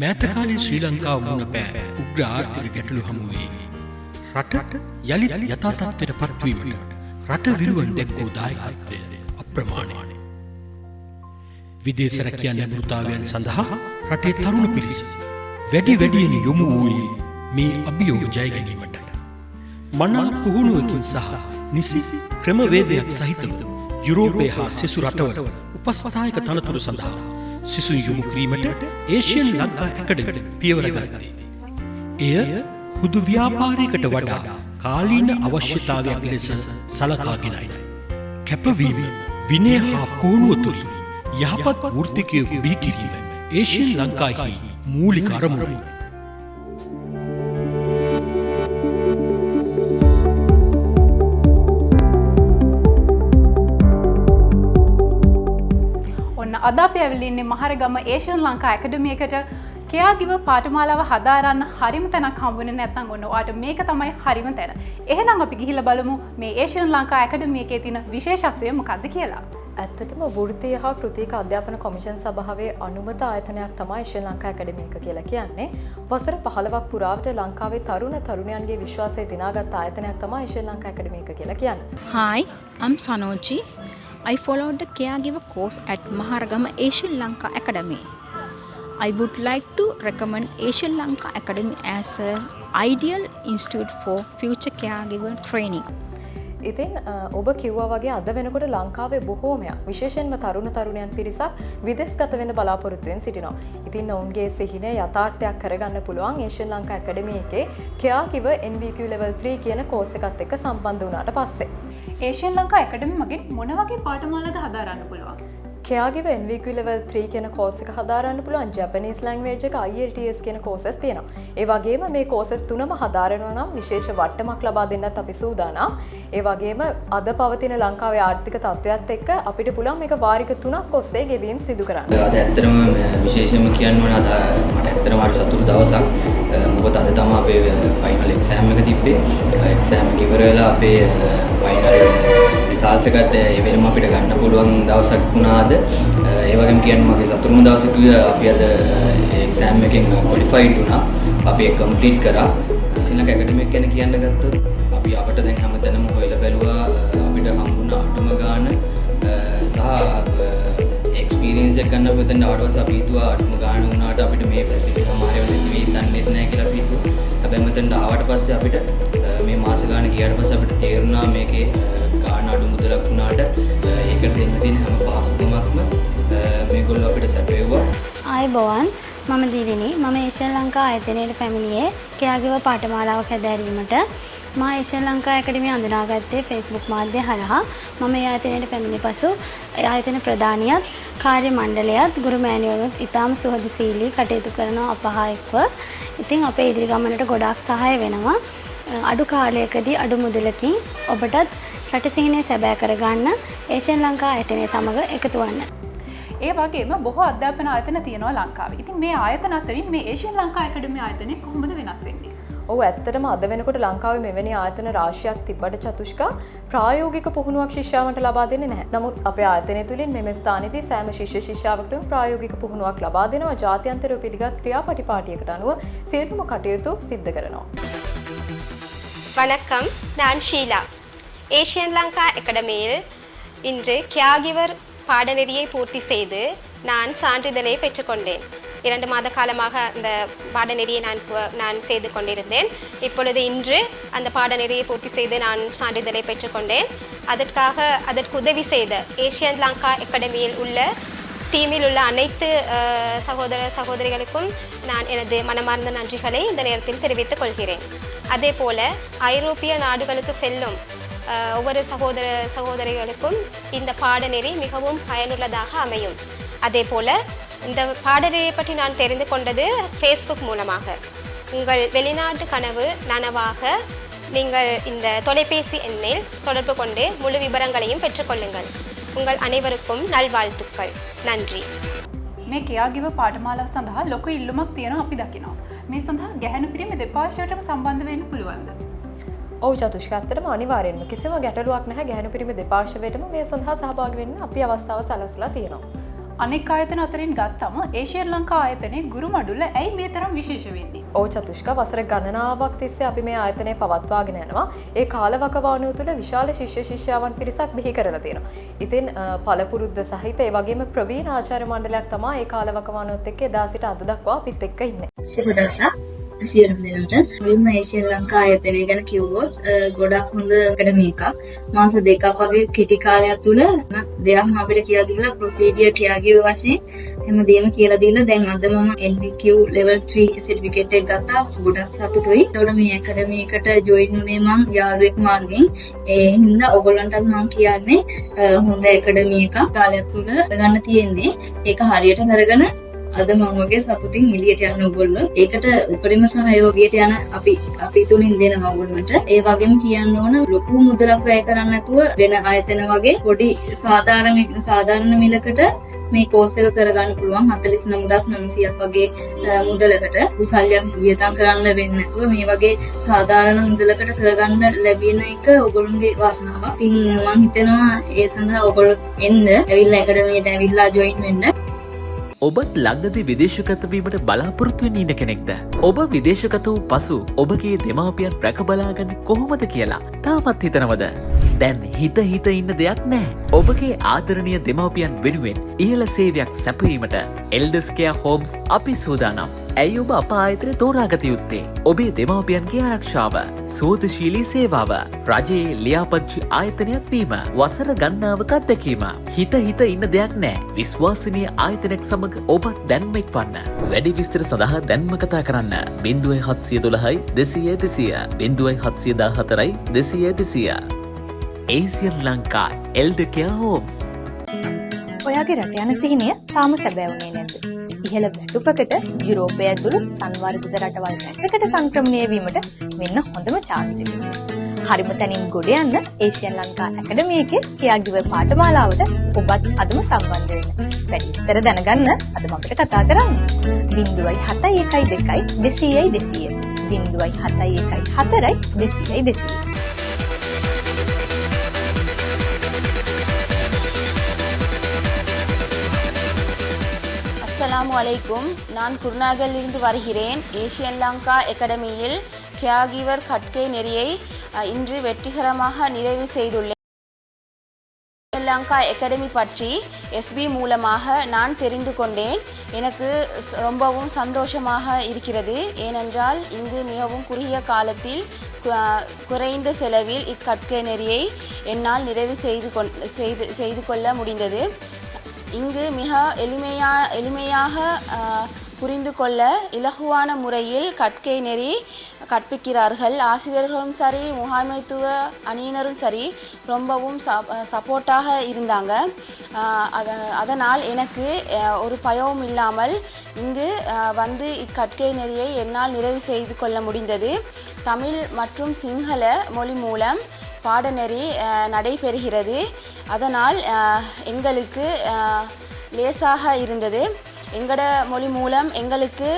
මෑතකාලේ ශ්‍රී ලංකාව මුණ පෑ උග්‍ර ආර්ථික ගැටලු හමුවේ රට යළිත් යථා තත්ත්වයට පත්වීමට රට විරුවන් දැක්වූ දායකත්වය අප්‍රමාණයි. විදේශ රැකියා නැඹුරුතාවයන් සඳහා රටේ තරුණ පිරිස වැඩියෙන් යොමු වූයේ මේ අභියෝග ජය ගැනීමටයි. මනා පුහුණුවකින් සහ නිසි ක්‍රමවේදයක් සහිතව යුරෝපය හා සෙසු රටවල උපස්ථායක තනතුරු සඳහා සිසුන් යොමු කිරීමට ඒෂියන් ලංකා ඇකඩමි පියවර ගත්තේ. එය හුදු ව්‍යාපාරයකට වඩා කාලීන අවශ්‍යතාවයක් ලෙස සලකාගෙනයි. කැපවීම, විනය හා පුහුණුව තුළින් යහපත් වෘත්තිකයෙකු බිහි කිරීම ඒෂියන් ලංකාවෙහි මූලික අරමුණයි. අද අපි ඇවිල්ලා ඉන්නේ මහරගම ඒෂියන් ලංකා ඇකඩමි එකට කෙයාගිව පාඨමාලාව හදාරන්න හරිම තැනක් හම්බුනේ නැත්නම් ඔන්න ඔයාට මේක තමයි හරිම තැන. එහෙනම් අපි ගිහිල්ලා බලමු මේ ඒෂියන් ලංකා ඇකඩමි එකේ තියෙන විශේෂත්වය මොකක්ද කියලා. ඇත්තටම වෘත්තීය හා කෘතික අධ්‍යාපන කොමිෂන් සභාවේ අනුමත ආයතනයක් තමයි ඒෂියන් ලංකා ඇකඩමි එක කියලා කියන්නේ. වසර 15ක් පුරාවට ලංකාවේ තරුණයන්ගේ විශ්වාසය දිනාගත් ආයතනයක් තමයි ඒෂියන් ලංකා ඇකඩමි එක කියලා කියන්නේ. Hi, I'm Sanoji. I followed the caregiver course at Maharagama Asian Lanka Academy. I would like to recommend Asian Lanka Academy as an ideal institute for future caregiver training. ඉතින් ඔබ කිව්වා වගේ අද වෙනකොට ලංකාවේ බොහෝමයක් විශේෂයෙන්ම තරුණයන් පිරිසක් විදේශගත වෙන්න බලාපොරොත්තු වෙන සිටිනවා. ඉතින් ඔවුන්ගේ සිහිනය යථාර්ථයක් කරගන්න පුළුවන් ඒෂියන් ලංකා ඇකඩමි එකේ caregiver NVQ level 3 කියන කෝස් එකත් එක්ක සම්බන්ධ වුණාට පස්සේ ඒෂියන් ලංකා ඇකඩමි මගින් මොන වගේ පාඨමාලාද හදාරන්න පුළුවන්? caregiver NVQ level 3 කියන කෝස් එක හදාරන්න පුළුවන්. Japanese language එක IELTS කියන කෝසස් තියෙනවා. ඒ වගේම මේ කෝසස් තුනම හදාරනවා නම් විශේෂ වට්ටමක් ලබා දෙන්නත් අපි සූදානම්. ඒ වගේම අද පවතින ලංකාවේ ආර්ථික තත්ත්වයත් එක්ක අපිට පුළුවන් මේක වාරික 3ක් ඔස්සේ ගෙවීම් සිදු කරන්න. අද ඇත්තටම විශේෂයෙන්ම කියන්න ඕන අද මට ඇත්තටම හරි සතුටු දවසක්. මොකද අද තමයි අපේ ෆයිනල් එක්සෑම් එක තිබ්බේ. එක්සෑම් එක ඉවර වෙලා අපේ ෆයිනල් රිසල්ට්ස් එකත් ඒ වෙලම අපිට ගන්න පුළුවන් දවසක් වුණාද. ඒ වගේම කියන්න මගේ සතුටුම දවසක අපි අද එක්සෑම් එකෙන් ක්වොලිෆයිඩ් වුණා. අපි ඒක කම්ප්ලීට් කරා. ඒෂියන් ලංකා ඇකඩමි එක ගැන කියන්න ගත්තොත් අපි අපිට දැන් හැමතැනම හොයලා බැලුවා අපිට හම්බුණ අටම ගාන සහ එක්ස්පීරියන්ස් එක ගන්න පෙතන ආවඩවස් අපි හිතුවා අටම ගාන වුණාට අපිට මේ ප්‍රශ්නේ සමහරව නැති වෙයි දන්නේ නැහැ කියලා අපි හිතුවා. හැබැයි මෙතන ආවට පස්සේ අපිට මේ මාස ගාන ගියාට පස්සේ අපිට තේරුණා මේකේ ගාන අඩු මුදලක් වුණාට ඒකට දෙන්න තියෙන හැම පාසුකමක්ම මේගොල්ලෝ අපිට සැපයුවා. ආයුබෝවන් මම දිවිනි. මම ඒෂියන් ලංකා ආයතනයේ පැමිණියේ caregiver පාඨමාලාවක් හැදෑරීමට. මම ඒෂියන් ලංකා ඇකඩමි හඳුනාගත්තේ Facebook මාධ්‍ය හරහා. මම ඒ ආයතනයට පැමිණි පසු ඒ ආයතන ප්‍රධානියත් කාර්ය මණ්ඩලයත් ගුරු මෑණියෝත් ඉතාම සුහදශීලී කටයුතු කරන අපහා එක්ව. ඉතින් අපේ ඉදිරි ගමනට ගොඩාක් සහාය වෙනවා. අඩු කාලයකදී අඩු මුදලකින් ඔබටත් රට සිහිනය සැබෑ කරගන්න ඒෂියන් ලංකා ආයතනය සමග එකතු වන්න. ඒ වගේම බොහෝ අධ්‍යාපන ආයතන තියෙනවා ලංකාවේ. ඉතින් මේ ආයතන අතරින් මේ ඒෂියන් ලංකා ඇකඩමි ආයතනය කොහොමද වෙනස් වෙන්නේ? ඔව් ඇත්තටම අද වෙනකොට ලංකාවේ මෙවැනි ආයතන රාශියක් තිබ්බට චතුෂ්කා ප්‍රායෝගික පුහුණුවක් ශිෂ්‍යාවන්ට ලබා දෙන්නේ නැහැ. නමුත් අපේ ආයතනය තුලින් මෙම ස්ථානයේදී සෑම ශිෂ්‍යාවකටම ප්‍රායෝගික පුහුණුවක් ලබා දෙනවා. ජාත්‍යන්තරව පිළිගත් ක්‍රියාපටිපාටියකට අනුව සියලුම කටයුතු සිද්ධ කරනවා. வணக்கம், நான் ஷீலா. ஏஷியன் லங்கா அகாடமியில் இன்று கேர்கிவர் பாடநெறியை பூர்த்தி செய்து நான் சான்றிதழை பெற்றுக்கொண்டேன். 2 மாத காலமாக அந்த பாடநெறியை நான் செய்து கொண்டிருந்தேன். இப்பொழுது இன்று அந்த பாடநெறியை பூர்த்தி செய்து நான் சான்றிதழை பெற்றுக்கொண்டேன். அதற்கு உதவி செய்த ஏஷியன் லங்கா அகாடமியில் உள்ள டீமில் உள்ள அனைத்து சகோதரிகளுக்கும் நான் எனது மனமார்ந்த நன்றிகளை இந்த நேரத்தில் தெரிவித்துக் கொள்கிறேன். அதே போல ஐரோப்பிய நாடுகளுக்கு செல்லும் ஒவ்வொரு சகோதரிகளுக்கும் இந்த பாடநெறி மிகவும் பயனுள்ளதாக அமையும். அதே போல இந்த பாடநெறியை பற்றி நான் தெரிந்து கொண்டது ஃபேஸ்புக் மூலமாக. உங்கள் வெளிநாட்டு கனவு நனவாக நீங்கள் இந்த தொலைபேசி எண்ணில் தொடர்பு கொண்டு முழு விவரங்களையும் பெற்றுக்கொள்ளுங்கள். உங்கள் அனைவருக்கும் நல்வாழ்த்துக்கள். நன்றி. මේ caregiver පාඨමාලාව සඳහා ලොකු ඉල්ලුමක් තියෙනවා අපි දකිනවා. මේ සඳහා ගැහැණු පිරිමි දෙපාර්ශ්වයටම සම්බන්ධ වෙන්න පුළුවන්ද? ඔව් චතුෂ්ක ඇත්තටම අනිවාර්යෙන්ම කිසිම ගැටලුවක් නැහැ. ගැහැණු පිරිමි දෙපාර්ශ්වයටම මේ සඳහා සහභාගී වෙන්න අපි අවස්ථාව සලසලා තියෙනවා. අනෙක් ආයතන අතරින් ගත්තම ඒෂියන් ලංකා ආයතනයේ ගුරු මඩුල්ල ඇයි මේ තරම් විශේෂ වෙන්නේ? ඔව් චතුෂ්ක වසර ගණනාවක් තිස්සේ අපි මේ ආයතනය පවත්වාගෙන යනවා. ඒ කාලවකවානුව තුළ විශාල ශිෂ්‍ය ශිෂ්‍යාවන් පිරිසක් බිහි කරලා තියෙනවා. ඉතින් පළපුරුද්ද සහිත ඒ වගේම ප්‍රවීණ ආචාර්ය මණ්ඩලයක් තමයි ඒ කාලවකවානුවත් එක්ක එදා සිට අද දක්වා අපිත් එක්ක ඉන්නේ. සුබ දවසක් සියලුම දෙනාට. විම ඒෂියන් ලංකා ආයතනය ගැන කිව්වොත් ගොඩක් හොඳ ඇකඩමි එකක්. මාස දෙකක් වගේ කෙටි කාලයක් තුළ දෙයක්ම අපිට කියලා දීලා ප්‍රොසීඩියර් කියා ගිය වශයෙන් හැමදේම කියලා දීලා දැන් අද මම NVQ level 3 certificate එක ගත්තා. ගොඩක් සතුටුයි. ඒතකොට මේ ඇකඩමි එකට ජොයින් වුණේ මං යාළුවෙක් මාර්ගෙන්. ඒ හින්දා ඔයගොල්ලන්ටත් මං කියන්නේ හොඳ ඇකඩමි එකක් කාලයක් තුළ ගන්න තියෙන්නේ. ඒක හරියට කරගෙන අද මම වගේ සතුටින් එළියට යන්න ඕගොල්ලෝ. ඒකට උපරිම සහයෝගයට යන අපි තුලින් දෙනවා ඕගොල්ලන්ට. ඒ වගේම කියන්න ඕන ලොකු මුදලක් වැය කරන්නේ නැතුව වෙන ආයතන වගේ පොඩි සාධාරණ මිලකට මේ කෝස් එක කරගන්න පුළුවන්. 49900ක් වගේ මුදලකට කුසල්යක් වියදම් කරන්න වෙන්නේ නැතුව මේ වගේ සාධාරණ මුදලකට කරගන්න ලැබෙන එක ඕගොල්ලන්ගේ වාසනාවක්. ඉතින් මම හිතනවා ඒ සඳහා ඕගොල්ලෝ එන්න, ඇවිල්ලා ඇකඩමියට ඇවිල්ලා ජොයින් වෙන්න. ඔබත් ළඟදී විදේශගත වීමට බලාපොරොත්තු වෙන්න ඉන්න කෙනෙක්ද? ඔබ විදේශගත වූ පසු ඔබගේ දෙමාපියන් රැකබලාගන්නේ කොහොමද කියලා තාමත් හිතනවද? දැන් හිත ඉන්න දෙයක් නැහැ. ඔබගේ ආදරණීය දෙමාපියන් වෙනුවෙන් ඉහළ සේවයක් සැපයීමට එල්ඩර්ස් කෙයා හෝම්ස් අපි සූදානම්. ඇයි ඔබ අප ආයතනය තෝරාගත යුත්තේ? ඔබේ දෙමාපියන්ගේ ආරක්ෂාව, සෝදශීලී සේවාව, රජයේ ලියාපදිංචි ආයතනයක් වීම, වසර ගණනාවක අත්දැකීම. හිත ඉන්න දෙයක් නෑ. විශ්වාසනීය ආයතනයක් සමග ඔබත් දැන්ම එක්වන්න. වැඩි විස්තර සඳහා දැන්ම කතා කරන්න 0712 200 0714 200. Asian Lanka elder care homes. ඔයාගේ රට යන සිහිනය තාම සැබෑ වුණේ නැද්ද? ඉහළ වැටුපකට යුරෝපය ඇතුළු සංවර්ධිත රටවල් රැසකට සංක්‍රමණය වීමට මෙන්න හොඳම chance එක. හරිම තැනින් ගොඩ යන්න ඒෂියන් ලංකා ඇකඩමි එකේ කෙයාගිවර් පාඨමාලාවට ඔබත් අදම සම්බන්ධ වෙන්න. වැඩි විස්තර දැනගන්න අදම අපිට කතා කරන්න. 07112 200 07114 200. அஸ்ஸலாமு அலைக்கும். நான் குருநாகலிருந்து வருகிறேன். ஏஷியன் லங்கா அகாடமியில் கேர்கிவர் கற்கை நெறியை இன்று வெற்றிகரமாக நிறைவு செய்துள்ளேன். ஏஷியன் லங்கா அகாடமி பற்றி FB மூலமாக நான் தெரிந்து கொண்டேன். எனக்கு ரொம்பவும் சந்தோஷமாக இருக்கிறது. ஏனென்றால் இங்கு மிகவும் குறுகிய காலத்தில் குறைந்த செலவில் இக்கற்கை நெறியை என்னால் நிறைவு செய்து கொள்ள முடிந்தது. இங்கு மிக எளிமையாக புரிந்து கொள்ள இலகுவான முறையில் கற்கை நெறி கற்பிக்கிறார்கள். ஆசிரியர்களும் சரி, முகாமைத்துவ அணியினரும் சரி ரொம்பவும் சப்போர்ட்டாக இருந்தாங்க. அதனால் எனக்கு ஒரு பயமும் இல்லாமல் இங்கு வந்து இக்கற்கை நெறியை என்னால் நிறைவு செய்து கொள்ள முடிந்தது. தமிழ் மற்றும் சிங்கள மொழி மூலம் பாடநெறி நடைபெறுகிறது. அதனால் எங்களுக்கு லேசாக இருந்தது. எங்களோட மொழி மூலம் எங்களுக்கு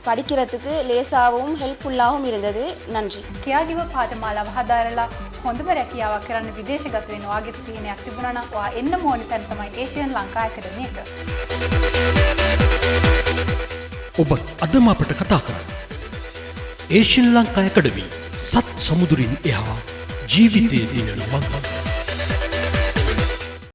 படிக்கிறதுக்கு லேசாகவும் ஹெல்ப்ஃபுல்லாகவும் இருந்தது. நன்றி. කෙයාගිවර් පාඨමාලාව හදාරලා හොඳම රැකියාවක් කරන්න විදේශගත වෙන වාගේ සිහිනයක් තිබුණා නම් ඔයා එන්න ඕනේ තැන තමයි ඒෂියන් ලංකා ඇකඩමි එක. ඔබ අදම අපට කතා කරන්න. ඒෂියන් ලංකා ඇකඩමි සත් සමුදුරින් එහා ජීවිතයේ දිනන මඟ.